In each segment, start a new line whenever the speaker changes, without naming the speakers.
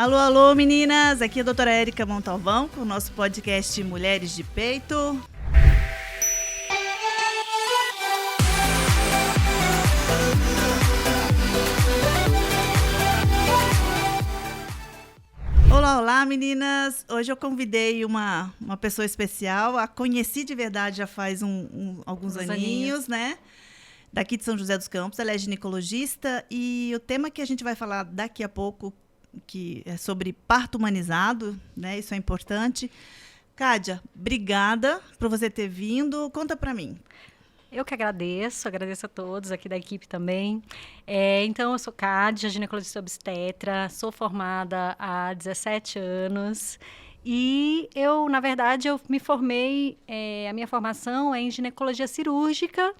Alô, alô, meninas! Aqui é a doutora Érica Montalvão com o nosso podcast Mulheres de Peito. Olá, meninas! Hoje eu convidei uma pessoa especial. A conheci de verdade já faz alguns aninhos, né? Daqui de São José dos Campos. Ela é ginecologista e o tema que a gente vai falar daqui a pouco, que é sobre parto humanizado, né? Isso é importante. Kádia, obrigada por você ter vindo. Conta pra mim.
Eu que agradeço a todos aqui da equipe também. Então, eu sou Kádia, ginecologista obstetra, sou formada há 17 anos e na verdade, eu me formei, a minha formação é em ginecologia cirúrgica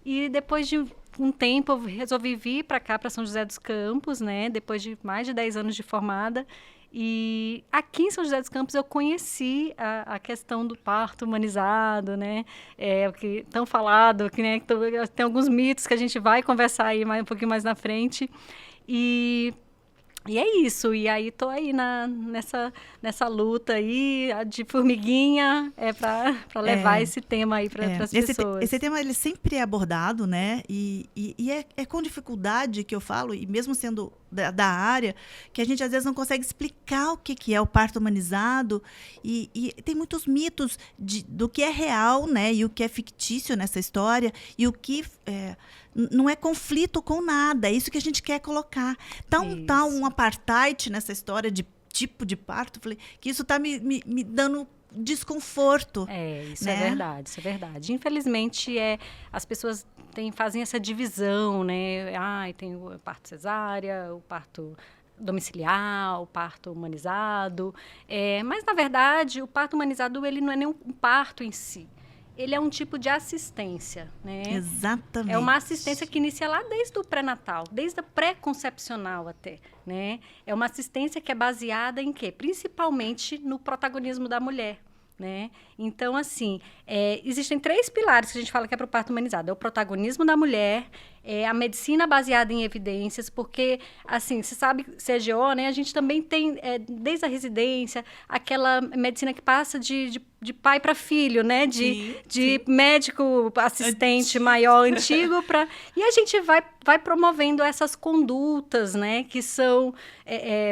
e depois de um tempo eu resolvi vir para cá, para São José dos Campos, né? Depois de mais de 10 anos de formada. E aqui em São José dos Campos eu conheci a questão do parto humanizado, né? O que tão falado, que, né, tem alguns mitos que a gente vai conversar aí um pouquinho mais na frente. E é isso, e aí tô aí nessa luta aí de formiguinha, para levar esse tema aí para as pessoas.
Esse tema ele sempre é abordado, né? E é com dificuldade que eu falo, e mesmo sendo da área, que a gente às vezes não consegue explicar o que é o parto humanizado, e tem muitos mitos do que é real, né? E o que é fictício nessa história, e o que não é conflito com nada, é isso que a gente quer colocar. Tá um apartheid nessa história de tipo de parto, falei, que isso está me dando desconforto.
Isso
né?
Isso é verdade. Infelizmente, as pessoas fazem essa divisão, né? Tem o parto cesárea, o parto domiciliar, o parto humanizado. Mas, na verdade, o parto humanizado ele não é nem um parto em si. Ele é um tipo de assistência, né?
Exatamente.
É uma assistência que inicia lá desde o pré-natal, desde a pré-concepcional até, né? É uma assistência que é baseada em quê? Principalmente no protagonismo da mulher, né? Então, assim, existem 3 pilares que a gente fala que é para o parto humanizado. É o protagonismo da mulher, a medicina baseada em evidências, porque, assim, você sabe, CGO, né? A gente também tem, desde a residência, aquela medicina que passa de pai para filho, né? De médico assistente maior, antigo, e a gente vai promovendo essas condutas, né? Que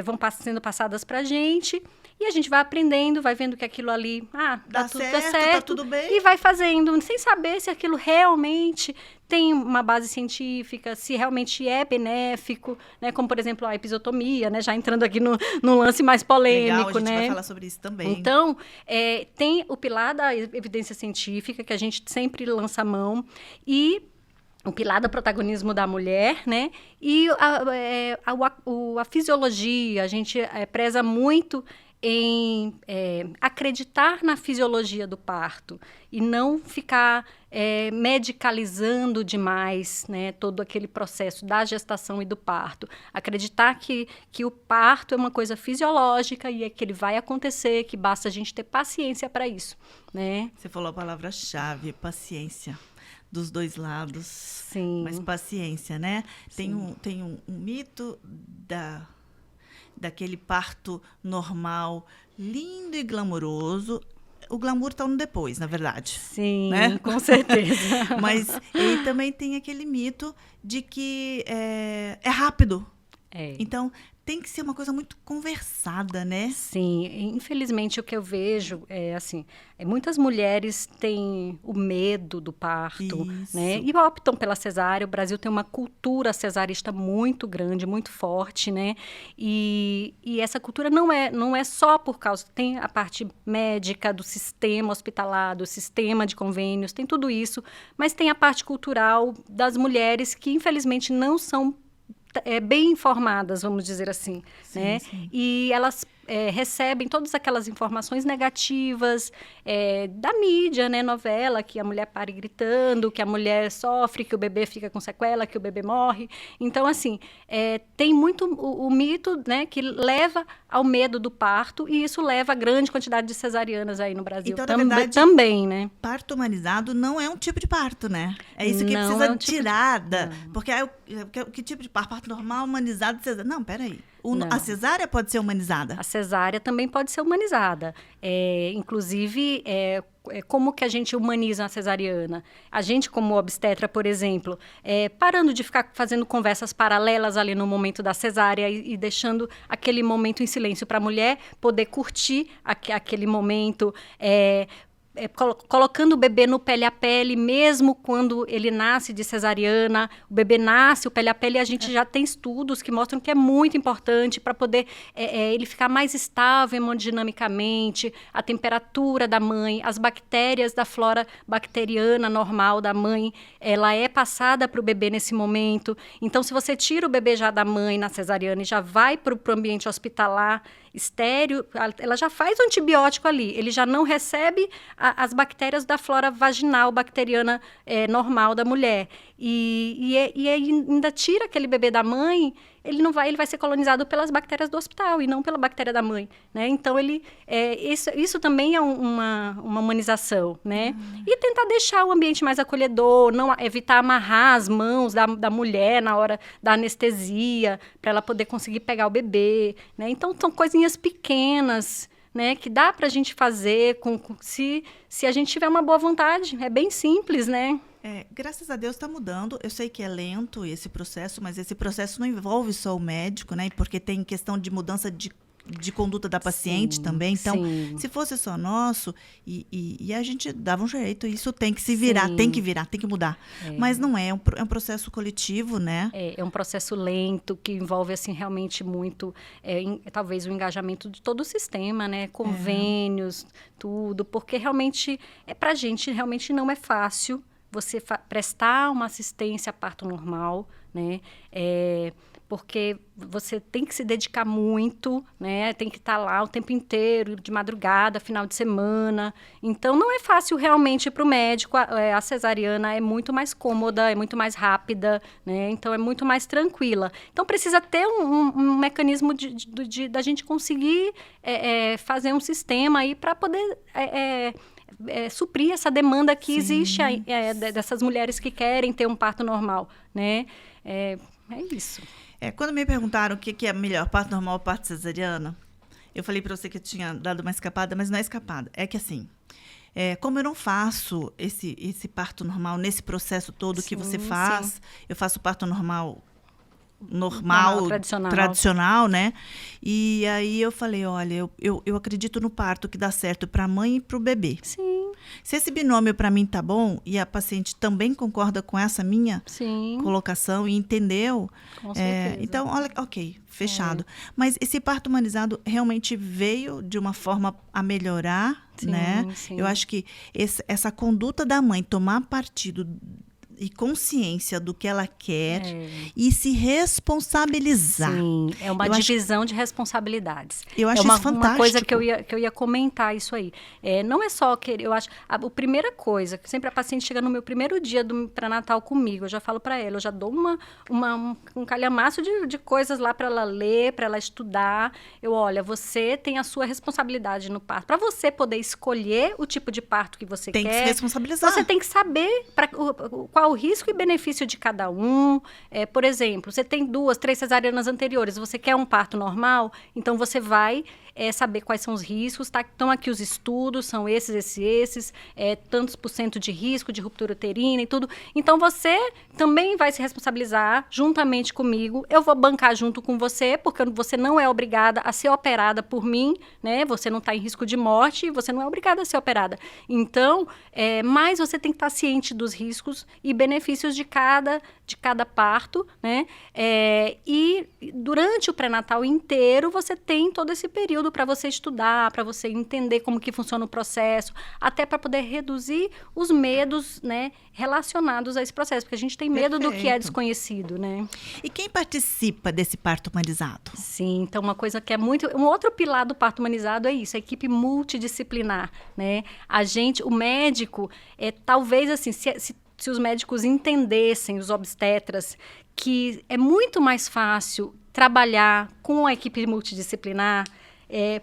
vão sendo passadas para a gente. E a gente vai aprendendo, vai vendo que aquilo ali, dá certo,
tá tudo bem.
E vai fazendo, sem saber se aquilo realmente tem uma base científica, se realmente é benéfico, né? Como, por exemplo, a episiotomia, né? Já entrando aqui no lance mais polêmico,
Legal, a gente
né?
vai falar sobre isso também.
Então, tem o pilar da evidência científica, que a gente sempre lança a mão, e o pilar do protagonismo da mulher, né? E a fisiologia, a gente preza muito em acreditar na fisiologia do parto e não ficar medicalizando demais, né, todo aquele processo da gestação e do parto. Acreditar que o parto é uma coisa fisiológica e que ele vai acontecer, que basta a gente ter paciência para isso, né?
Você falou a palavra-chave, paciência. Dos dois lados.
Sim.
Mas paciência, né?
Sim.
Tem um mito daquele parto normal, lindo e glamouroso. O glamour está no depois, na verdade.
Sim,
né?
Com certeza.
Mas ele também tem aquele mito de que é rápido. Então, tem que ser uma coisa muito conversada, né?
Sim, infelizmente o que eu vejo muitas mulheres têm o medo do parto, né? E optam pela cesárea. O Brasil tem uma cultura cesarista muito grande, muito forte, né? E essa cultura não é só por causa, tem a parte médica do sistema hospitalar, do sistema de convênios, tem tudo isso, mas tem a parte cultural das mulheres que infelizmente não são bem informadas, vamos dizer assim,
sim,
né?
Sim.
E elas recebem todas aquelas informações negativas da mídia, né? Novela, que a mulher pare gritando, que a mulher sofre, que o bebê fica com sequela, que o bebê morre. Então, assim, tem muito o mito, né? Que leva ao medo do parto e isso leva a grande quantidade de cesarianas aí no Brasil.
Então, na verdade,
também, né?
Parto humanizado não é um tipo de parto, né? É isso que
não
precisa
um tipo
tirar porque que tipo de parto? Parto normal, humanizado, cesárea. Não, peraí. A cesárea pode ser humanizada?
A cesárea também pode ser humanizada. Inclusive, como que a gente humaniza a cesariana? A gente, como obstetra, por exemplo, parando de ficar fazendo conversas paralelas ali no momento da cesárea e deixando aquele momento em silêncio para a mulher poder curtir aquele momento, colocando o bebê no pele a pele, mesmo quando ele nasce de cesariana, o bebê nasce, o pele a pele, a gente já tem estudos que mostram que é muito importante para poder ele ficar mais estável hemodinamicamente, a temperatura da mãe, as bactérias da flora bacteriana normal da mãe, ela é passada para o bebê nesse momento. Então, se você tira o bebê já da mãe na cesariana e já vai para o ambiente hospitalar, estéril, ela já faz o antibiótico ali, ele já não recebe as bactérias da flora vaginal bacteriana normal da mulher. E ainda tira aquele bebê da mãe, ele vai ser colonizado pelas bactérias do hospital e não pela bactéria da mãe, né? Então, isso também é uma humanização, né? E tentar deixar o ambiente mais acolhedor, não evitar amarrar as mãos da mulher na hora da anestesia, para ela poder conseguir pegar o bebê, né? Então, são coisinhas pequenas, né, que dá para a gente fazer se a gente tiver uma boa vontade. É bem simples, né?
Graças a Deus está mudando. Eu sei que é lento esse processo, mas esse processo não envolve só o médico, né? Porque tem questão de mudança de conduta da paciente também. Então, se fosse só nosso, e a gente dava um jeito, isso tem que se virar, tem que mudar. Mas não é um processo coletivo, né?
É um processo lento, que envolve, assim, realmente muito, talvez o engajamento de todo o sistema, né? Convênios, tudo, porque realmente, pra gente, realmente não é fácil você prestar uma assistência a parto normal, né? Porque você tem que se dedicar muito, né? Tem que estar lá o tempo inteiro, de madrugada, final de semana. Então, não é fácil realmente para o médico. A cesariana é muito mais cômoda, é muito mais rápida, né? Então, é muito mais tranquila. Então, precisa ter um mecanismo da gente conseguir fazer um sistema aí para poder suprir essa demanda que existe dessas mulheres que querem ter um parto normal, né? É isso.
Quando me perguntaram o que é melhor, parto normal ou parto cesariana, eu falei para você que eu tinha dado uma escapada, mas não é escapada. É que assim, como eu não faço esse parto normal nesse processo todo que você faz, eu faço parto normal, tradicional, né? E aí eu falei, olha, eu acredito no parto que dá certo para a mãe e para o bebê.
Sim.
Se esse binômio para mim tá bom e a paciente também concorda com essa minha colocação e entendeu,
com certeza.
Então, olha, ok, fechado. Mas esse parto humanizado realmente veio de uma forma a melhorar, né? Sim. Eu acho que essa conduta da mãe tomar partido e consciência do que ela quer e se responsabilizar.
Sim, é uma divisão de responsabilidades.
Eu acho isso fantástico.
Uma coisa que eu ia comentar isso aí. Não é só querer, eu acho, a primeira coisa, que sempre a paciente chega no meu primeiro dia do pré-natal comigo, eu já falo para ela, eu já dou um calhamaço de coisas lá para ela ler, para ela estudar. Olha, você tem a sua responsabilidade no parto. Para você poder escolher o tipo de parto que você quer.
Tem que se responsabilizar.
Você tem que saber qual o risco e benefício de cada um. Por exemplo, você tem 2, 3 cesarianas anteriores, você quer um parto normal, então você vai saber quais são os riscos, tá? Estão aqui os estudos, são esses, tantos % de risco de ruptura uterina e tudo. Então, você também vai se responsabilizar juntamente comigo. Eu vou bancar junto com você, porque você não é obrigada a ser operada por mim, né? Você não está em risco de morte, você não é obrigada a ser operada. Então, mas você tem que estar ciente dos riscos e benefícios de cada parto, né? E durante o pré-natal inteiro, você tem todo esse período para você estudar, para você entender como que funciona o processo, até para poder reduzir os medos, né, relacionados a esse processo, porque a gente tem medo do que é desconhecido, né?
E quem participa desse parto humanizado?
Sim, então uma coisa que é muito... Um outro pilar do parto humanizado é isso, a equipe multidisciplinar, né? O médico, talvez assim, se os médicos entendessem, os obstetras, que é muito mais fácil trabalhar com a equipe multidisciplinar,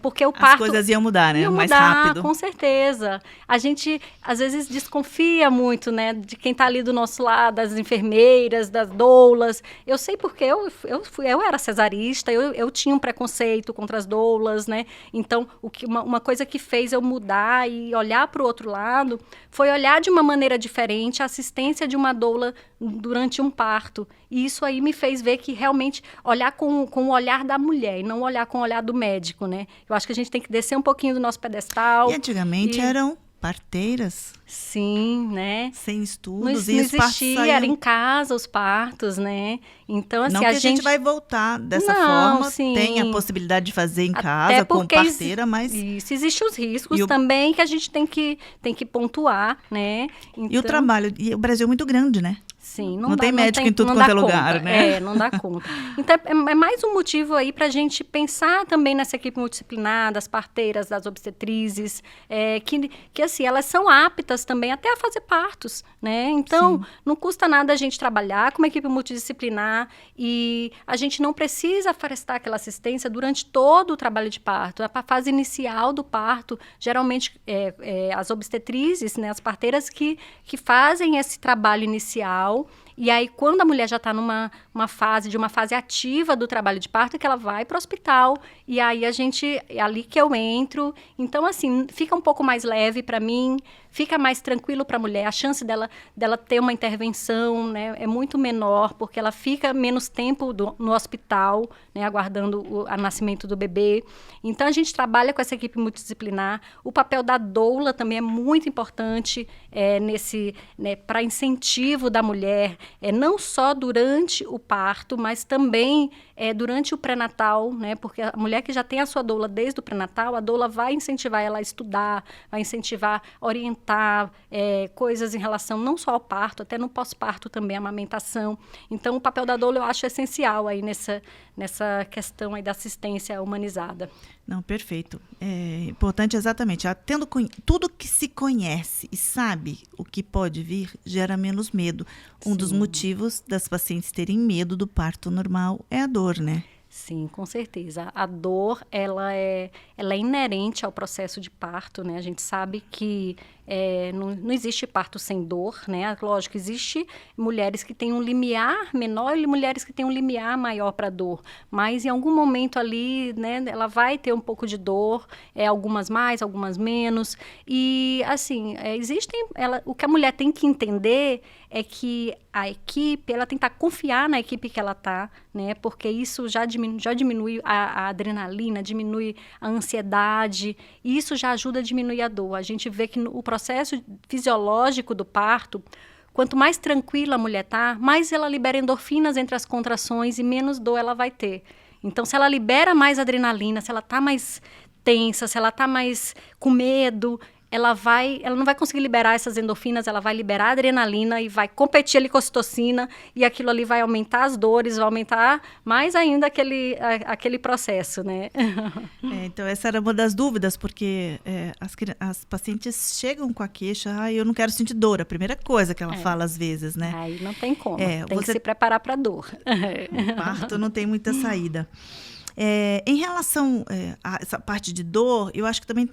Porque o
As
parto
coisas iam mudar, né?
ia
Mais
mudar,
rápido.
com certeza. A gente, às vezes, desconfia muito, né, de quem está ali do nosso lado, das enfermeiras, das doulas. Eu sei porque eu era cesarista, eu tinha um preconceito contra as doulas, né? Então, uma coisa que fez eu mudar e olhar para o outro lado foi olhar de uma maneira diferente a assistência de uma doula durante um parto. E isso aí me fez ver que realmente olhar com o olhar da mulher e não olhar com o olhar do médico, né? Eu acho que a gente tem que descer um pouquinho do nosso pedestal.
E antigamente eram parteiras.
Sim, né?
Sem
Não,
estudos.
não
E os partos
existia, era em
saíam.
casa os partos, né? Então, assim,
Não que a gente vai voltar dessa
Não,
forma.
sim.
Tem a possibilidade de fazer em
Até
casa, com
porque
parteira, mas...
isso, existem os riscos
E o-
também que a gente tem que pontuar, né?
E o
Então,
trabalho... E o Brasil é muito grande, né?
sim,
Não tem médico em tudo
não
quanto
dá
é lugar,
conta.
né?
Não dá conta. Então, é mais um motivo aí para a gente pensar também nessa equipe multidisciplinar, das parteiras, das obstetrizes, que assim, elas são aptas também até a fazer partos, né? Então,
Sim.
não custa nada a gente trabalhar com uma equipe multidisciplinar e a gente não precisa prestar aquela assistência durante todo o trabalho de parto. A fase inicial do parto, geralmente, as obstetrizes, né, as parteiras que fazem esse trabalho inicial. E aí, quando a mulher já está numa uma fase ativa do trabalho de parto, é que ela vai para o hospital. E aí, é ali que eu entro. Então, assim, fica um pouco mais leve para mim, fica mais tranquilo para a mulher. A chance dela ter uma intervenção, né, é muito menor, porque ela fica menos tempo no hospital, né, aguardando o nascimento do bebê. Então, a gente trabalha com essa equipe multidisciplinar. O papel da doula também é muito importante para incentivo da mulher, não só durante o parto, mas também durante o pré-natal, né? Porque a mulher que já tem a sua doula desde o pré-natal, a doula vai incentivar ela a estudar, vai incentivar, orientar coisas em relação não só ao parto, até no pós-parto também, a amamentação. Então, o papel da doula eu acho essencial aí nessa questão aí da assistência humanizada.
Não, perfeito. É importante exatamente. Tendo tudo que se conhece e sabe o que pode vir, gera menos medo. Um dos motivos das pacientes terem medo do parto normal é a dor, né?
Sim, com certeza. A dor, ela é inerente ao processo de parto, né? A gente sabe que não existe parto sem dor, né? Lógico, existe mulheres que têm um limiar menor e mulheres que têm um limiar maior para dor, mas em algum momento ali, né, ela vai ter um pouco de dor, algumas mais, algumas menos, e assim, o que a mulher tem que entender é que a equipe, ela tem que confiar na equipe que ela está, né? Porque isso já diminui a adrenalina, diminui a ansiedade, e isso já ajuda a diminuir a dor. A gente vê que o processo fisiológico do parto, quanto mais tranquila a mulher está, mais ela libera endorfinas entre as contrações e menos dor ela vai ter. Então, se ela libera mais adrenalina, se ela está mais tensa, se ela está mais com medo, ela não vai conseguir liberar essas endorfinas, ela vai liberar adrenalina e vai competir ali com a ocitocina, e aquilo ali vai aumentar as dores, vai aumentar mais ainda aquele processo, né?
Então, essa era uma das dúvidas, porque as pacientes chegam com a queixa, eu não quero sentir dor, a primeira coisa que ela fala às vezes, né?
Aí não tem como, tem que se preparar para a dor.
O parto não tem muita saída. Em relação a essa parte de dor, eu acho que também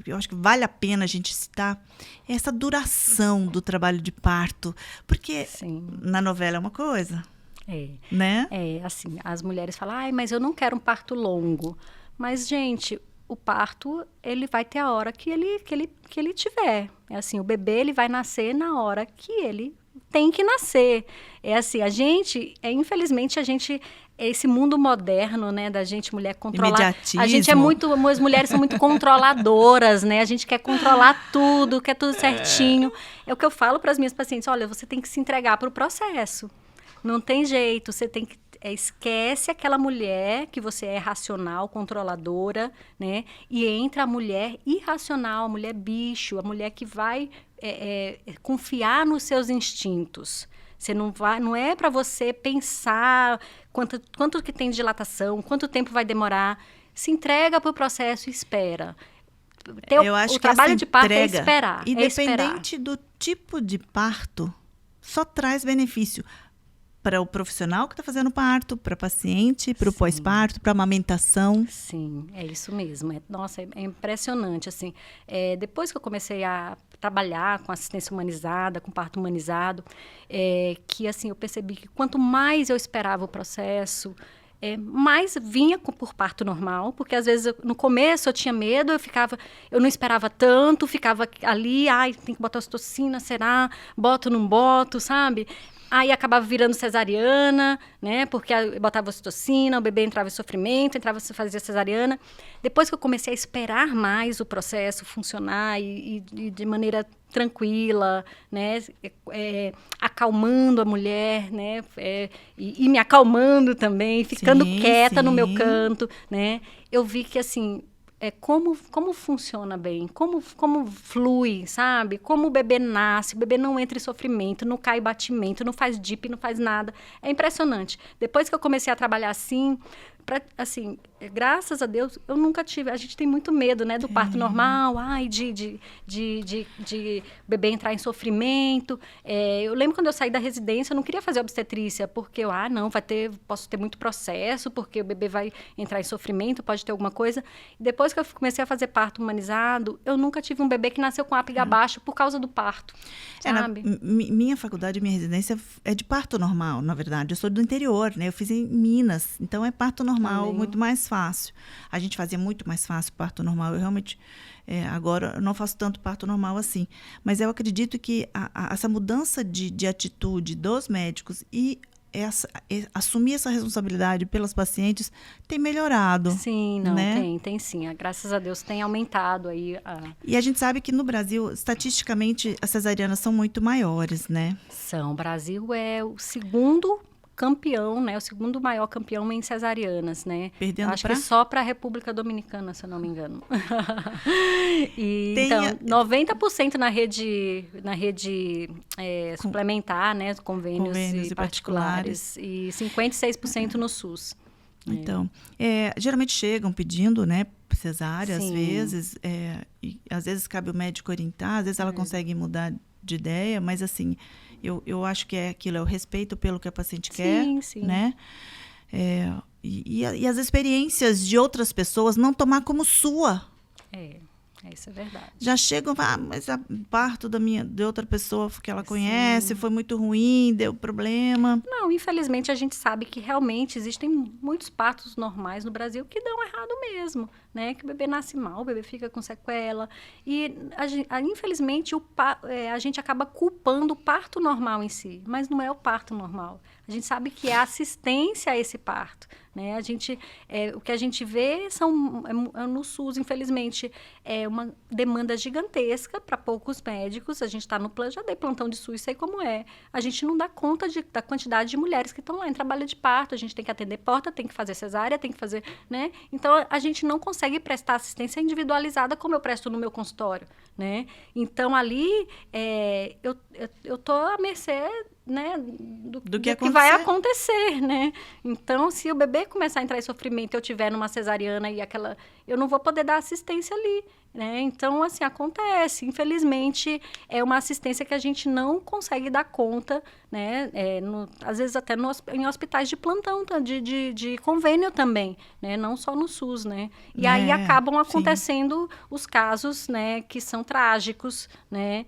eu acho que vale a pena a gente citar essa duração do trabalho de parto, porque
Sim.
Na novela é uma coisa, né?
Assim, as mulheres falam, mas eu não quero um parto longo. Mas, gente, o parto, ele vai ter a hora que ele tiver. Assim, o bebê, ele vai nascer na hora que ele tem que nascer. Assim, infelizmente, esse mundo moderno, né, da gente mulher controlar.
Imediatismo.
A gente as mulheres são muito controladoras, né? A gente quer controlar tudo, quer tudo certinho. É o que eu falo para as minhas pacientes, olha, você tem que se entregar para o processo. Não tem jeito, você tem que esquece aquela mulher que você é racional, controladora, né? E entra a mulher irracional, a mulher bicho, a mulher que vai confiar nos seus instintos. Você não é para você pensar quanto que tem de dilatação, quanto tempo vai demorar. Se entrega para o processo e espera.
Eu acho
o
que
trabalho
essa
de parto
entrega,
é esperar.
Independente do tipo de parto, só traz benefício. para o profissional que está fazendo parto, para a paciente, para o pós-parto, para a amamentação.
Sim, é isso mesmo. Nossa, é impressionante, assim. Depois que eu comecei a trabalhar com assistência humanizada, com parto humanizado, que, assim, eu percebi que quanto mais eu esperava o processo, mais vinha por parto normal, porque às vezes no começo eu tinha medo, eu não esperava tanto, ficava ali, tem que botar ocitocina, será? Boto, não boto, sabe? Aí acabava virando cesariana, né? Porque eu botava ocitocina, o bebê entrava em sofrimento, fazia cesariana. Depois que eu comecei a esperar mais o processo funcionar e de maneira tranquila, né? Acalmando a mulher, né? E me acalmando também, ficando quieta no meu canto, né? Eu vi que, assim, como funciona bem, como flui, sabe? Como o bebê nasce, o bebê não entra em sofrimento, não cai batimento, não faz DIP, não faz nada. É impressionante. Depois que eu comecei a trabalhar assim, graças a Deus, eu nunca tive. A gente tem muito medo, né, do parto normal, de bebê entrar em sofrimento. Eu lembro quando eu saí da residência, eu não queria fazer obstetrícia, porque posso ter muito processo, porque o bebê vai entrar em sofrimento, pode ter alguma coisa. Depois que eu comecei a fazer parto humanizado, eu nunca tive um bebê que nasceu com ápiga baixo por causa do parto, sabe?
Minha faculdade, minha residência é de parto normal, na verdade. Eu sou do interior, né? Eu fiz em Minas, então é parto normal, muito mais fácil. A gente fazia muito mais fácil parto normal. Eu realmente, agora, eu não faço tanto parto normal assim. Mas eu acredito que essa mudança de atitude dos médicos e assumir essa responsabilidade pelas pacientes tem melhorado.
Sim, não,
né?
tem sim. Graças a Deus tem aumentado aí.
E a gente sabe que no Brasil, estatisticamente, as cesarianas são muito maiores, né?
O Brasil é o segundo campeão, né? O segundo maior campeão em cesarianas, né?
Perdendo
Acho que só para a República Dominicana, se eu não me engano. Então, 90% na rede suplementar, né? Convênios e particulares. E 56% no SUS.
Então, geralmente chegam pedindo, né, cesárea, às vezes. E às vezes cabe o médico orientar, às vezes ela consegue mudar de ideia, mas assim... Eu acho que é o respeito pelo que a paciente quer, né? E as experiências de outras pessoas não tomar como sua.
Isso é verdade.
Já chegam, mas o parto de outra pessoa que ela conhece foi muito ruim, deu problema.
Não, infelizmente a gente sabe que realmente existem muitos partos normais no Brasil que dão errado mesmo, né? Que o bebê nasce mal, o bebê fica com sequela. E, infelizmente, a gente acaba culpando o parto normal em si, mas não é o parto normal. A gente sabe que é assistência a esse parto, né? O que a gente vê no SUS, infelizmente, é uma demanda gigantesca para poucos médicos. A gente está no plano, já dei plantão de SUS, sei como é. A gente não dá conta da quantidade de mulheres que estão lá em trabalho de parto. A gente tem que atender porta, tem que fazer cesárea, tem que fazer, né? Então, a gente não consegue prestar assistência individualizada como eu presto no meu consultório, né? Então, ali, eu tô à mercê, né, do que vai acontecer, né? Então, se o bebê começar a entrar em sofrimento e eu tiver numa cesariana eu não vou poder dar assistência ali, né? Então, assim, acontece. Infelizmente, é uma assistência que a gente não consegue dar conta, né? Às vezes até em hospitais de plantão, de convênio também, né? Não só no SUS, né? E aí acabam acontecendo os casos, né, que são trágicos, né?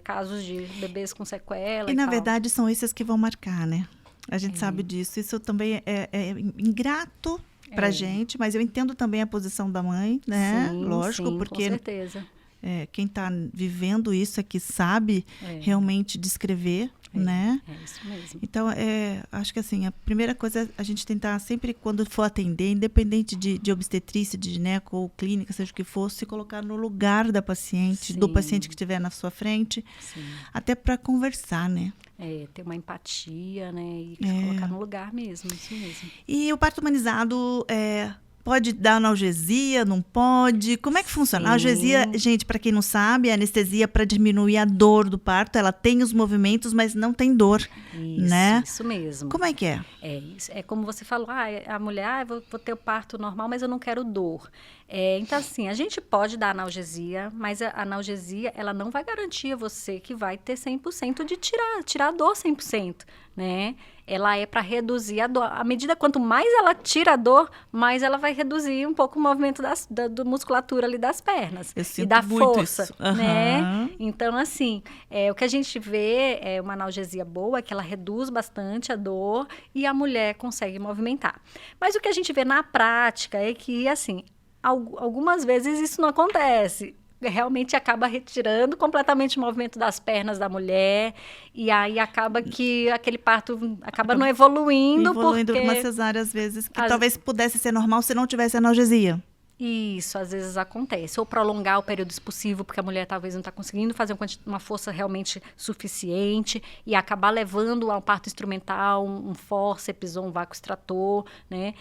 Casos de bebês com sequela
e na verdade, são esses que vão marcar, né? A gente sabe disso. Isso também é ingrato pra gente, mas eu entendo também a posição da mãe, né? Lógico, porque
com certeza.
Quem está vivendo isso é que sabe realmente descrever, né?
É isso mesmo.
Então, acho que assim, a primeira coisa é a gente tentar sempre, quando for atender, independente de obstetrícia, de gineco ou clínica, seja o que for, se colocar no lugar da paciente, do paciente que estiver na sua frente, até para conversar, né?
Ter uma empatia, né? E se colocar no lugar mesmo, isso mesmo.
E o parto humanizado pode dar analgesia, não pode? Como é que funciona? A analgesia, gente, para quem não sabe, a anestesia para diminuir a dor do parto. Ela tem os movimentos, mas não tem dor, né?
Isso mesmo.
Como é que é?
É como você falou, a mulher, vou ter o parto normal, mas eu não quero dor. Então, assim, a gente pode dar analgesia, mas a analgesia, ela não vai garantir a você que vai ter 100% de tirar a dor 100%, né? Ela é para reduzir a dor. À medida quanto mais ela tira a dor, mais ela vai reduzir um pouco o movimento da musculatura ali das pernas.
Eu sinto
e da
muito
força,
isso.
né? Então, assim, o que a gente vê é uma analgesia boa, que ela reduz bastante a dor e a mulher consegue movimentar. Mas o que a gente vê na prática é que, assim, algumas vezes isso não acontece. Realmente acaba retirando completamente o movimento das pernas da mulher e aí acaba que aquele parto acaba não evoluindo
Evoluindo
porque
para uma cesárea, às vezes, que talvez pudesse ser normal se não tivesse analgesia.
Isso, às vezes acontece. Ou prolongar o período expulsivo, porque a mulher talvez não está conseguindo fazer uma força realmente suficiente e acabar levando a um parto instrumental, um fórceps ou um vácuo extrator, né?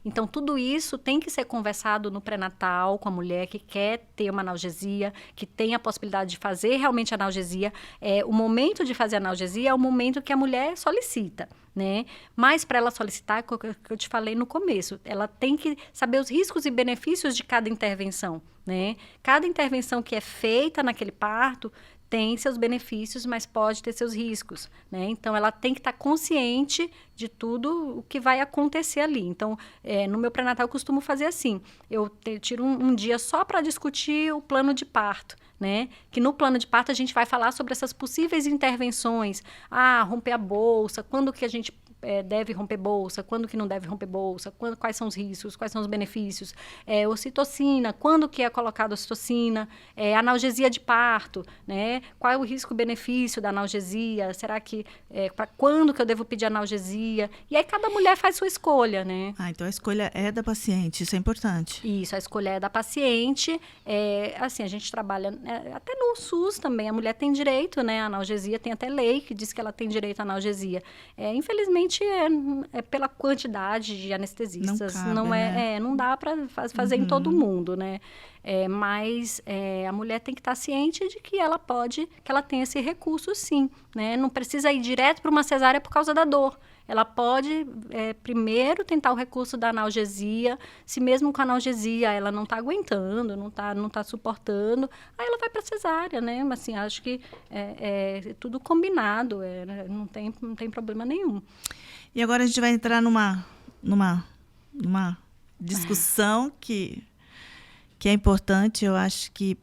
Então, tudo isso tem que ser conversado no pré-natal com a mulher que quer ter uma analgesia, que tem a possibilidade de fazer realmente analgesia. O momento de fazer analgesia é o momento que a mulher solicita, né? Mas para ela solicitar, que eu te falei no começo, ela tem que saber os riscos e benefícios de cada intervenção, né? Cada intervenção que é feita naquele parto tem seus benefícios, mas pode ter seus riscos, né? Então, ela tem que estar consciente de tudo o que vai acontecer ali. Então, no meu pré-natal, eu costumo fazer assim. Eu tiro um dia só para discutir o plano de parto, né? Que no plano de parto a gente vai falar sobre essas possíveis intervenções. Romper a bolsa, quando que a gente deve romper bolsa, quando que não deve romper bolsa, quais são os riscos, quais são os benefícios, ocitocina, quando que é colocado a ocitocina, analgesia de parto, né? Qual é o risco-benefício da analgesia, será que, para quando que eu devo pedir analgesia, e aí cada mulher faz sua escolha, né?
Então a escolha é da paciente, isso é importante.
Isso, a escolha é da paciente, assim, a gente trabalha, até no SUS também, a mulher tem direito, né, à analgesia, tem até lei que diz que ela tem direito à analgesia, infelizmente é pela quantidade de anestesistas,
não cabe, né?
Não dá para fazer em todo mundo, né? Mas a mulher tem que estar ciente de que ela tem esse recurso sim, né? Não precisa ir direto para uma cesárea por causa da dor. Ela pode primeiro tentar o recurso da analgesia, se mesmo com a analgesia ela não está aguentando, não tá suportando, aí ela vai para cesárea, né? Mas assim, acho que é tudo combinado, não tem problema nenhum.
E agora a gente vai entrar numa discussão que é importante. Eu acho que,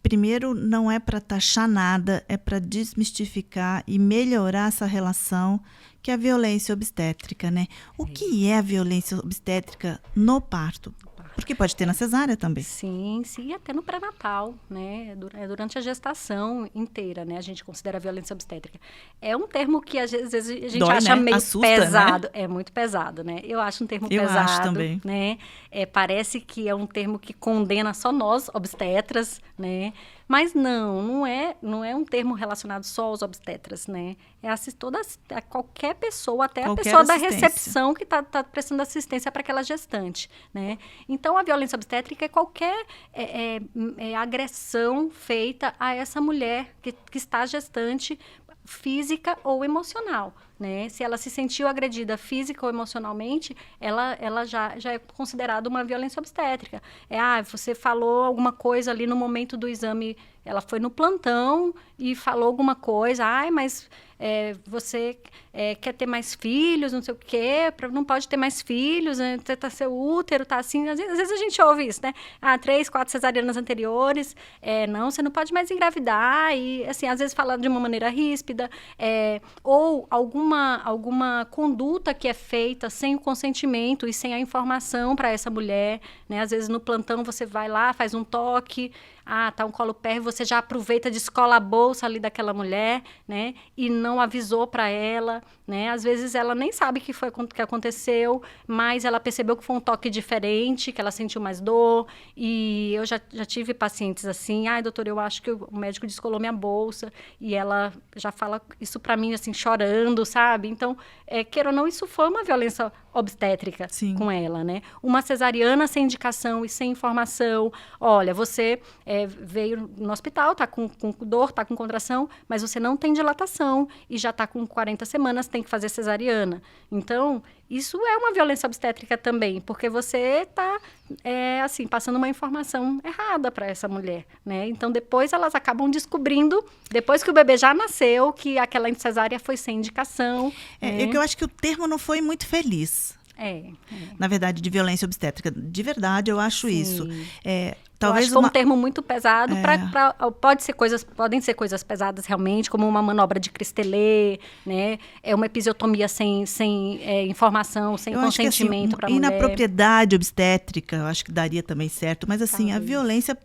primeiro, não é para taxar nada, é para desmistificar e melhorar essa relação que é a violência obstétrica, né? O que é a violência obstétrica no parto? Porque pode ter na cesárea também.
Sim, e até no pré-natal, né? Durante a gestação inteira, né? A gente considera a violência obstétrica. É um termo que às vezes a gente acha, né? Meio assusta, pesado. Né? É muito pesado, né? Eu acho um termo pesado. Eu acho também. Né? Parece que é um termo que condena só nós, obstetras, né? Mas não é um termo relacionado só aos obstetras, né? A qualquer pessoa, até a pessoa da recepção que está prestando assistência para aquela gestante, né? Então, a violência obstétrica é qualquer agressão feita a essa mulher que está gestante, física ou emocional, né? Se ela se sentiu agredida física ou emocionalmente, ela já é considerada uma violência obstétrica. Você falou alguma coisa ali no momento do exame, ela foi no plantão e falou alguma coisa, mas você quer ter mais filhos, não sei o quê, não pode ter mais filhos, né? Seu útero tá assim, às vezes a gente ouve isso, né? 3, 4 cesarianas anteriores, não, você não pode mais engravidar, e assim, às vezes falando de uma maneira ríspida, ou alguma conduta que é feita sem o consentimento e sem a informação para essa mulher, né? Às vezes no plantão você vai lá, faz um toque, tá um colo pérvio, você já aproveita, descola a bolsa ali daquela mulher, né? E não avisou para ela, né? Às vezes ela nem sabe que foi que aconteceu, mas ela percebeu que foi um toque diferente, que ela sentiu mais dor. E eu já tive pacientes assim, doutor, eu acho que o médico descolou minha bolsa, e ela já fala isso para mim assim, chorando, sabe? Então, queira ou não, isso foi uma violência obstétrica
Sim.
com ela, né? Uma cesariana sem indicação e sem informação. Olha, você veio no hospital, tá com dor, tá com contração, mas você não tem dilatação e já tá com 40 semanas, tem que fazer cesariana. Então, isso é uma violência obstétrica também, porque você tá, assim, passando uma informação errada para essa mulher, né? Então, depois elas acabam descobrindo, depois que o bebê já nasceu, que aquela cesárea foi sem indicação.
É que eu acho que o termo não foi muito feliz. Na verdade, de violência obstétrica. De verdade, eu acho isso. Talvez
eu acho que é um termo muito pesado. Podem ser coisas pesadas realmente, como uma manobra de Cristelé, né? É uma episiotomia sem informação, sem consentimento para a mulher.
Inapropriedade obstétrica, eu acho que daria também certo. Mas assim, a violência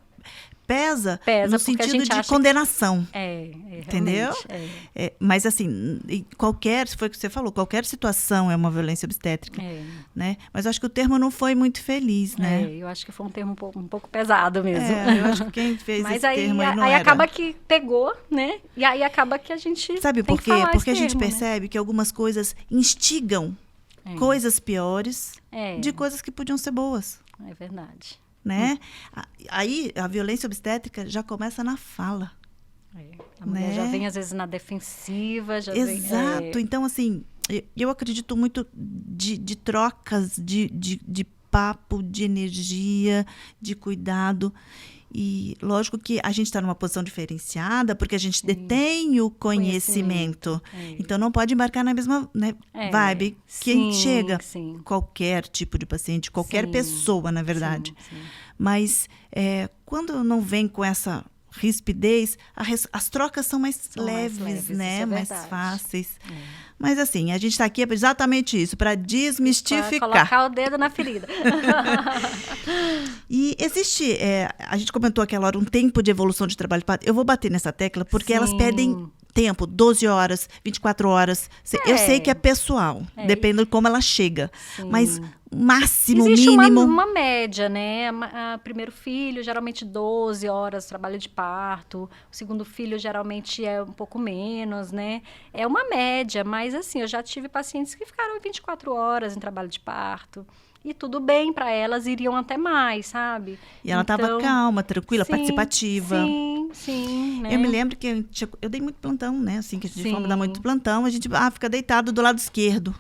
pesa no sentido de condenação. Entendeu? Mas assim, se foi o que você falou, qualquer situação é uma violência obstétrica. Né? Mas eu acho que o termo não foi muito feliz, né?
Eu acho que foi um termo um pouco pesado mesmo.
Eu acho que quem fez esse termo aí não era.
Aí acaba que pegou, né? E aí acaba que a gente
Sabe por quê? Porque a gente percebe,
né?
que algumas coisas instigam coisas piores de coisas que podiam ser boas.
É verdade.
Né? Aí a violência obstétrica já começa na fala.
A mulher já vem, às vezes, na defensiva.
Exato. Então, assim, eu acredito muito de trocas, de papo, de energia, de cuidado. E lógico que a gente está numa posição diferenciada, porque a gente detém o conhecimento. Então, não pode embarcar na mesma vibe. Quem chega, qualquer tipo de paciente, qualquer pessoa, na verdade. Mas quando não vem com essa rispidez, as trocas são mais leves, né? Mais fáceis. Mas assim, a gente está aqui exatamente isso, para desmistificar.
Pra colocar o dedo na ferida.
E existe, a gente comentou aquela hora, um tempo de evolução de trabalho de parto. Eu vou bater nessa tecla, porque elas pedem tempo, 12 horas, 24 horas. Eu sei que é pessoal, depende de como ela chega. Mas máximo,
existe
mínimo...
uma média, né? Primeiro filho, geralmente 12 horas de trabalho de parto. O segundo filho, geralmente, é um pouco menos, né? É uma média, mas assim, eu já tive pacientes que ficaram 24 horas em trabalho de parto. E tudo bem para elas, iriam até mais, sabe?
E ela estava calma, tranquila, participativa.
Sim, né?
Eu me lembro que eu dei muito plantão, né? Assim, que a gente de forma dá muito plantão, a gente fica deitado do lado esquerdo.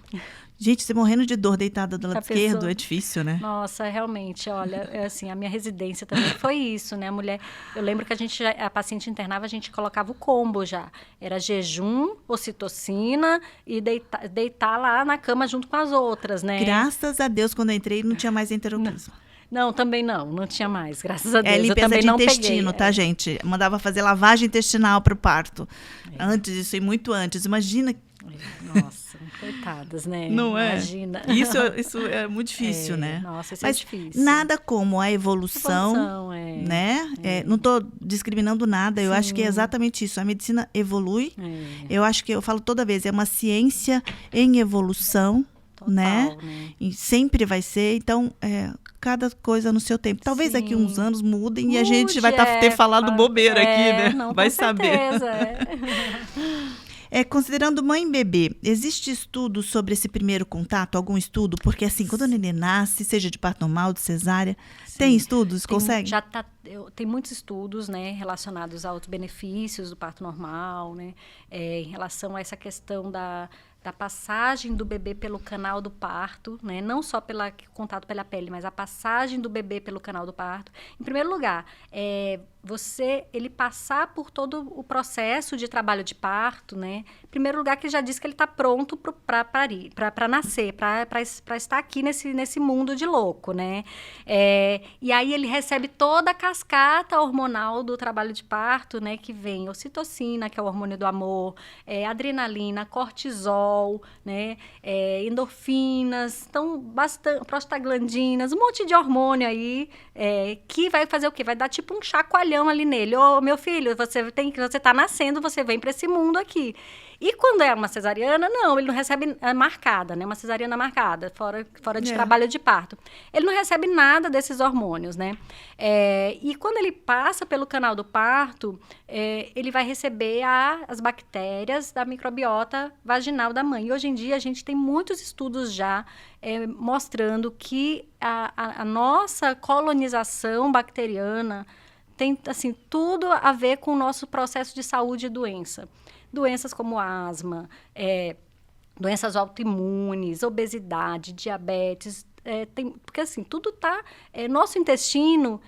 Gente, você morrendo de dor deitada do lado esquerdo é difícil, né?
Nossa, realmente, olha, assim, a minha residência também foi isso, né? A mulher, eu lembro que a paciente internava, a gente colocava o combo já. Era jejum, ocitocina e deitar lá na cama junto com as outras, né?
Graças a Deus, quando eu entrei, não tinha mais enteropismo.
Não, também não tinha mais, graças a Deus.
Limpeza
eu também
de
não
intestino,
peguei,
tá, gente? Mandava fazer lavagem intestinal para o parto. Antes disso, e muito antes. Imagina...
Nossa, coitadas, né?
Não
Imagina.
Isso é muito difícil, né?
Nossa, isso
Mas
é difícil.
nada como a evolução né? Não estou discriminando nada, eu acho que é exatamente isso. A medicina evolui. Eu acho que, eu falo toda vez, é uma ciência em evolução.
Total,
né? E sempre vai ser. Então, cada coisa no seu tempo. Talvez daqui uns anos mudem e a gente vai ter falado bobeira aqui, né?
Não,
vai
com
saber.
Certeza,
considerando mãe e bebê, existe estudo sobre esse primeiro contato? Algum estudo? Porque assim, quando o neném nasce, seja de parto normal, de cesárea, tem estudos? Consegue?
Tem muitos estudos, né, relacionados aos benefícios do parto normal, né, em relação a essa questão da passagem do bebê pelo canal do parto, né? Não só pelo contato pela pele, mas a passagem do bebê pelo canal do parto. Em primeiro lugar, ele passar por todo o processo de trabalho de parto, né? Em primeiro lugar, que já diz que ele está pronto para parir, para nascer, para estar aqui nesse mundo de louco, né? E aí ele recebe toda a cascata hormonal do trabalho de parto, né? Que vem ocitocina, que é o hormônio do amor, adrenalina, cortisol, né? Endorfinas, então prostaglandinas, um monte de hormônio aí que vai fazer o quê? Vai dar tipo um chacoalhão chacoalhão ali nele. Ô, meu filho, você tá nascendo, você vem para esse mundo aqui. E quando é uma cesariana, não, ele não recebe marcada, né? Uma cesariana marcada, fora de trabalho de parto. Ele não recebe nada desses hormônios, né? E quando ele passa pelo canal do parto, ele vai receber as bactérias da microbiota vaginal da mãe. E hoje em dia, a gente tem muitos estudos já mostrando que a nossa colonização bacteriana tem, assim, tudo a ver com o nosso processo de saúde e doença. Doenças como asma, doenças autoimunes, obesidade, diabetes, porque assim, tudo tá... nosso intestino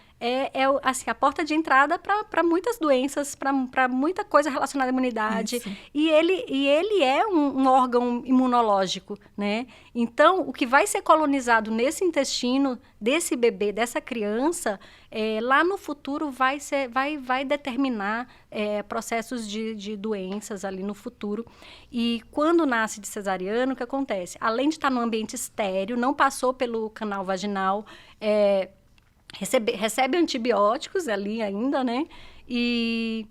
assim, a porta de entrada para muitas doenças, para muita coisa relacionada à imunidade. Isso. E ele é um órgão imunológico, né? Então, o que vai ser colonizado nesse intestino desse bebê, dessa criança, lá no futuro vai determinar processos de doenças ali no futuro. E quando nasce de cesariana, o que acontece? Além de estar num ambiente estéril, não passou pelo canal vaginal, recebe antibióticos ali ainda, né? E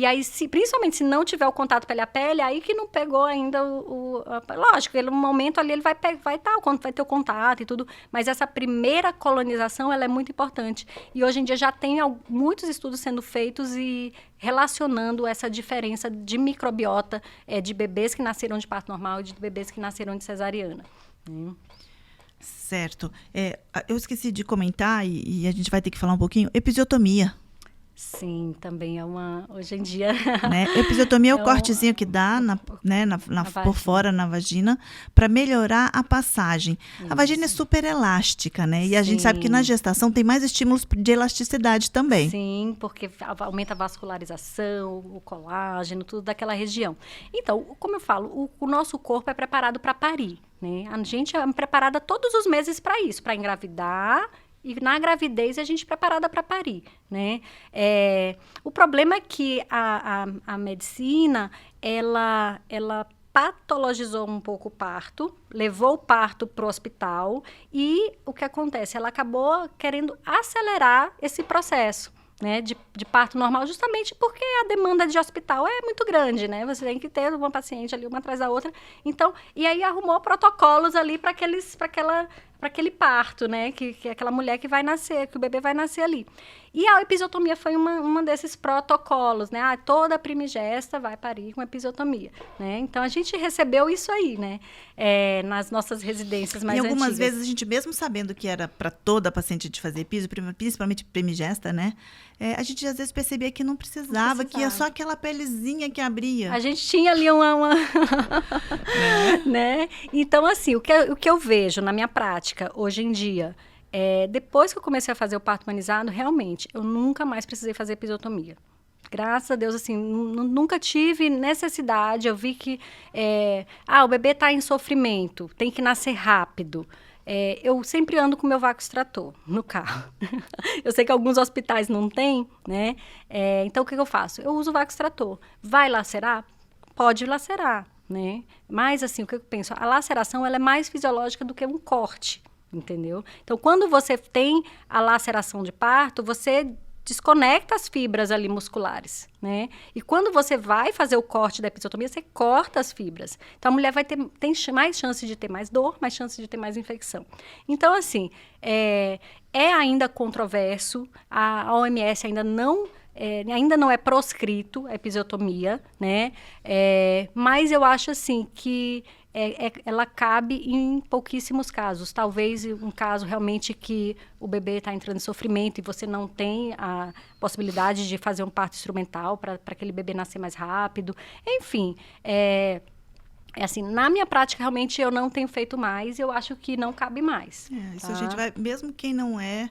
aí, principalmente se não tiver o contato pele a pele, aí que não pegou ainda lógico, no momento ali ele vai ter o contato e tudo, mas essa primeira colonização, ela é muito importante. E hoje em dia já tem muitos estudos sendo feitos e relacionando essa diferença de microbiota de bebês que nasceram de parto normal e de bebês que nasceram de cesariana.
Certo. Eu esqueci de comentar, e a gente vai ter que falar um pouquinho, episiotomia.
Sim, também é hoje em dia...
Né? Episiotomia é o cortezinho que dá por fora na vagina para melhorar a passagem. Isso. A vagina é super elástica, né? E Sim. A gente sabe que na gestação tem mais estímulos de elasticidade também.
Sim, porque aumenta a vascularização, o colágeno, tudo daquela região. Então, como eu falo, o nosso corpo é preparado para parir, né? A gente é preparada todos os meses para isso, para engravidar. E na gravidez, a gente é preparada para parir, né? O problema é que a medicina, ela patologizou um pouco o parto, levou o parto para o hospital e o que acontece? Ela acabou querendo acelerar esse processo, né, de parto normal, justamente porque a demanda de hospital é muito grande, né? Você tem que ter uma paciente ali, uma atrás da outra. Então, e aí arrumou protocolos ali para aquele parto, né? Que é aquela mulher que vai nascer, que o bebê vai nascer ali. E a episiotomia foi uma desses protocolos, né? Toda primigesta vai parir com episiotomia, né? Então, a gente recebeu isso aí, né? Nas nossas residências mais antigas.
E algumas vezes, a gente, mesmo sabendo que era para toda paciente de fazer episo, principalmente primigesta, né? A gente, às vezes, percebia que não precisava, que ia só aquela pelezinha que abria.
A gente tinha ali né? Então, assim, o que eu vejo na minha prática, hoje em dia... depois que eu comecei a fazer o parto humanizado, realmente, eu nunca mais precisei fazer episiotomia. Graças a Deus, assim, nunca tive necessidade. Eu vi que, o bebê está em sofrimento, tem que nascer rápido. Eu sempre ando com o meu vácuo extrator no carro. Eu sei que alguns hospitais não têm, né? Então, o que eu faço? Eu uso o vácuo extrator. Vai lacerar? Pode lacerar, né? Mas, assim, o que eu penso? A laceração, ela é mais fisiológica do que um corte. Entendeu? Então, quando você tem a laceração de parto, você desconecta as fibras ali musculares, né? E quando você vai fazer o corte da episiotomia, você corta as fibras. Então, a mulher tem mais chance de ter mais dor, mais chance de ter mais infecção. Então, assim, é ainda controverso, a OMS ainda não é proscrito a episiotomia, né? Mas eu acho, assim, que ela cabe em pouquíssimos casos. Talvez um caso realmente que o bebê está entrando em sofrimento e você não tem a possibilidade de fazer um parto instrumental para aquele bebê nascer mais rápido. Enfim, assim, na minha prática, realmente, eu não tenho feito mais e eu acho que não cabe mais.
Isso a gente vai... Mesmo quem não é,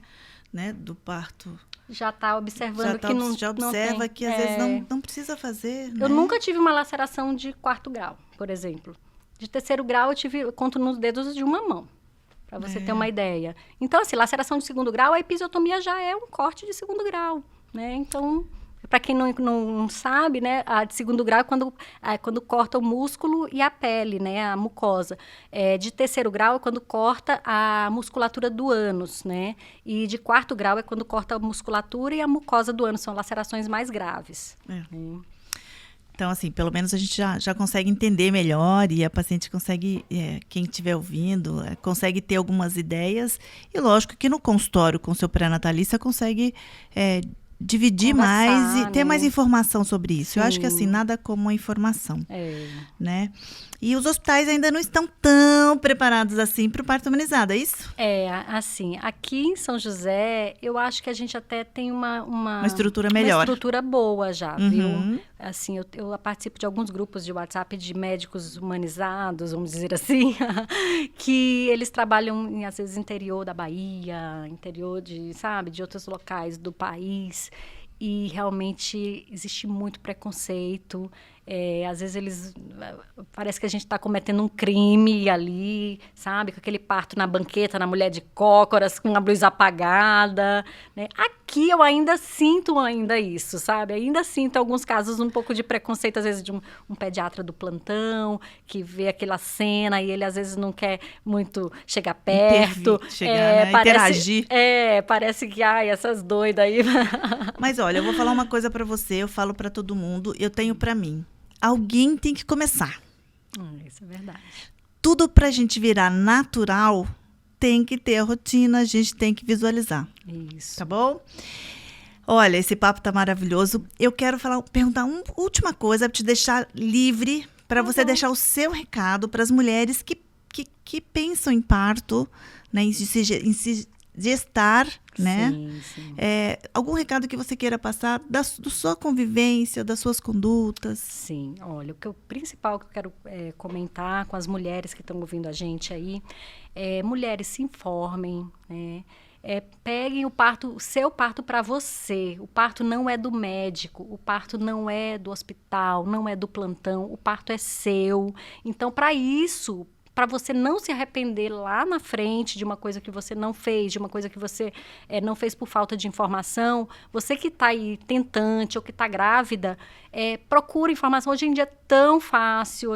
né, do parto...
Já está observando que não tem.
Já observa que, às vezes, não precisa fazer, né?
Eu nunca tive uma laceração de 4º grau, por exemplo. De 3º grau, eu conto nos dedos de uma mão, para você ter uma ideia. Então, assim, laceração de 2º grau, a episiotomia já é um corte de 2º grau, né? Então, para quem não sabe, né, a de segundo grau é quando corta o músculo e a pele, né, a mucosa. De terceiro grau é quando corta a musculatura do ânus, né? E de quarto grau é quando corta a musculatura e a mucosa do ânus, são lacerações mais graves.
Então, assim, pelo menos a gente já consegue entender melhor e a paciente consegue, quem estiver ouvindo, consegue ter algumas ideias. E lógico que no consultório com o seu pré-natalista consegue dividir mais e ter mais informação sobre isso. Sim. Eu acho que, assim, nada como a informação, né? E os hospitais ainda não estão tão preparados assim para o parto humanizado, é isso?
Assim, aqui em São José, eu acho que a gente até tem uma
estrutura melhor.
Uma estrutura boa já, viu? Assim, eu participo de alguns grupos de WhatsApp de médicos humanizados, vamos dizer assim, que eles trabalham, às vezes, interior da Bahia, interior de outros locais do país. E realmente existe muito preconceito. Às vezes parece que a gente está cometendo um crime ali, sabe? Com aquele parto na banqueta, na mulher de cócoras, com a blusa apagada, né? Aqui eu ainda sinto isso, sabe? Ainda sinto alguns casos um pouco de preconceito, às vezes de um pediatra do plantão, que vê aquela cena e ele às vezes não quer muito chegar perto.
Interagir.
Parece que, essas doidas aí.
Mas olha, eu vou falar uma coisa para você, eu falo para todo mundo, eu tenho para mim. Alguém tem que começar.
Isso é verdade.
Tudo para a gente virar natural tem que ter a rotina, a gente tem que visualizar.
Isso.
Tá bom? Olha, esse papo tá maravilhoso. Eu quero perguntar uma última coisa para te deixar livre, para você deixar o seu recado para as mulheres que pensam em parto, né, em se gestar, né?
Sim.
Algum recado que você queira passar da sua convivência, das suas condutas?
Sim, olha, o principal que eu quero comentar com as mulheres que estão ouvindo a gente aí, mulheres, se informem, né? Peguem o seu parto para você. O parto não é do médico, o parto não é do hospital, não é do plantão, o parto é seu. Então, para isso, para você não se arrepender lá na frente de uma coisa que você não fez, de uma coisa que você não fez por falta de informação, você que está aí tentante ou que está grávida, procura informação. Hoje em dia é tão fácil,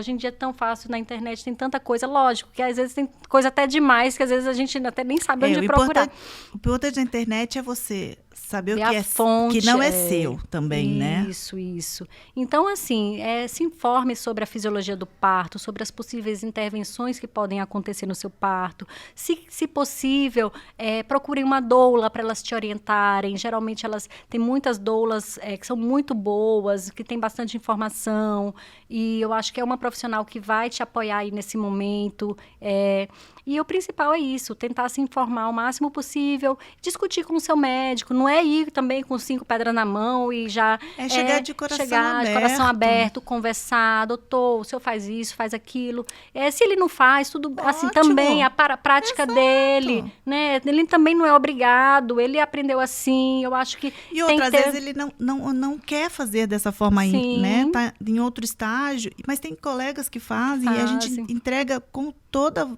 na internet tem tanta coisa. Lógico que às vezes tem coisa até demais, que às vezes a gente até nem sabe onde procurar.
O importante da internet é você saber
o que fonte,
que não é seu também, né?
Isso. Então, assim, se informe sobre a fisiologia do parto, sobre as possíveis intervenções que podem acontecer no seu parto. Se possível, procurem uma doula para elas te orientarem. Geralmente, tem muitas doulas que são muito boas, que têm bastante informação. E eu acho que é uma profissional que vai te apoiar aí nesse momento. E o principal é isso, tentar se informar o máximo possível, discutir com o seu médico, não é ir também com 5 pedras na mão e já...
chegar de coração
aberto, conversar, doutor, o senhor faz isso, faz aquilo. Se ele não faz, tudo assim, também a prática dele, né? Ele também não é obrigado, ele aprendeu assim, eu acho que...
E outras vezes ele não quer fazer dessa forma aí, né? Tá em outro estágio, mas tem colegas que fazem e a gente entrega com toda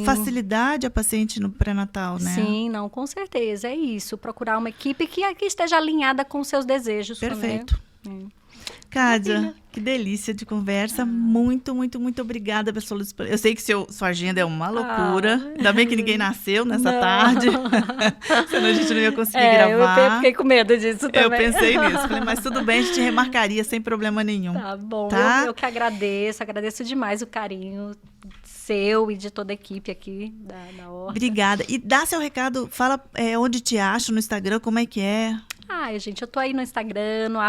facilidade a paciente no pré-natal, né?
Sim, não, com certeza, é isso. Procurar uma equipe que esteja alinhada com os seus desejos.
Perfeito. Né? Kádia, que delícia de conversa. Muito, muito, muito obrigada pela sua... Eu sei que sua agenda é uma loucura. Ainda bem que ninguém nasceu nessa tarde. Senão a gente não ia conseguir gravar.
Eu fiquei com medo disso também.
Eu pensei nisso. Falei, mas tudo bem, a gente remarcaria sem problema nenhum.
Tá bom.
Tá?
Eu que agradeço demais o carinho seu e de toda a equipe aqui da Horta.
Obrigada. E dá seu recado, fala onde te acha no Instagram, como é que é?
Gente, eu tô aí no Instagram, no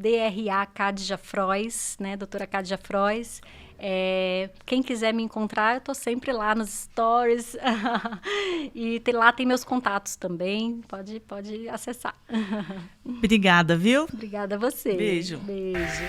@DRA_Kadja_Frois, né, doutora Kadja Frois. Quem quiser me encontrar, eu tô sempre lá nos stories. E lá tem meus contatos também, pode acessar.
Obrigada, viu?
Obrigada a você.
Beijo.
Beijo.